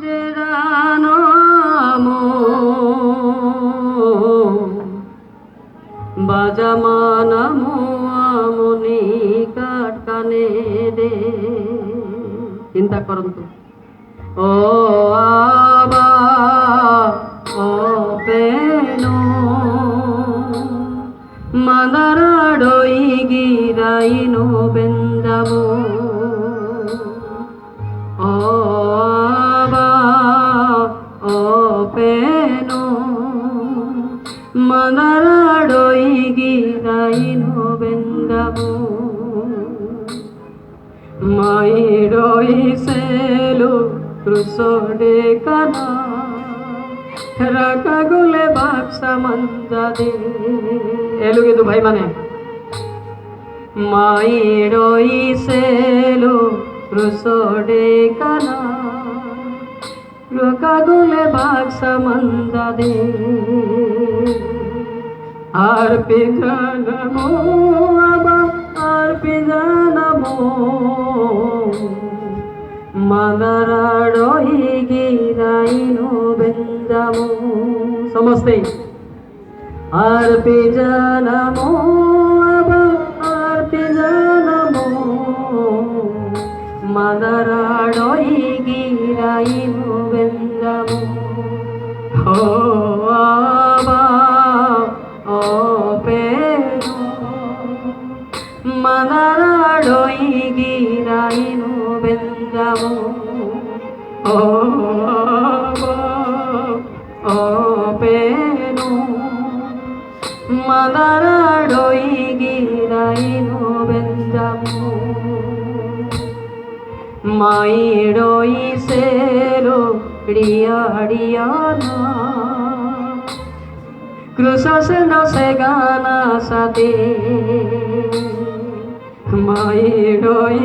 যে জানো বাজামানামো আমনি কাটকানে রে। চিন্তা করন্তু ও আবা ও পেনো মাদারাডই গিরাইনো বেন্দামো ও আবা ও পেনো মাদারাডই গিরাইনো বেন্দামো মাইরই সেলো ক্রুসোডে কানা রাখা গোলে বাক্সা মঞ্জা দে এলো কিন্তু ভাই মানে মাইরই সেলো ক্রুসোডে কানা রাখা গোলে বাক্সা মঞ্জা দে আর পিজানমো আবা আর পিজানমো মাদারাডই গিরাইনো বেন্দামো সমস্তে আর পিজানমো আবা আর পিজানমো মাদারাডই গিরাইনো বেন্দামো ও আবা ও পেনো মাদারাডই গিরাইনো বেন্দামো ও আবা ও পেনো মাদারাডই গিরাইনো বেন্দামো মাইরই সেলো রিয়াড়িয়ানা ক্রুসস no se gana sate মাইরই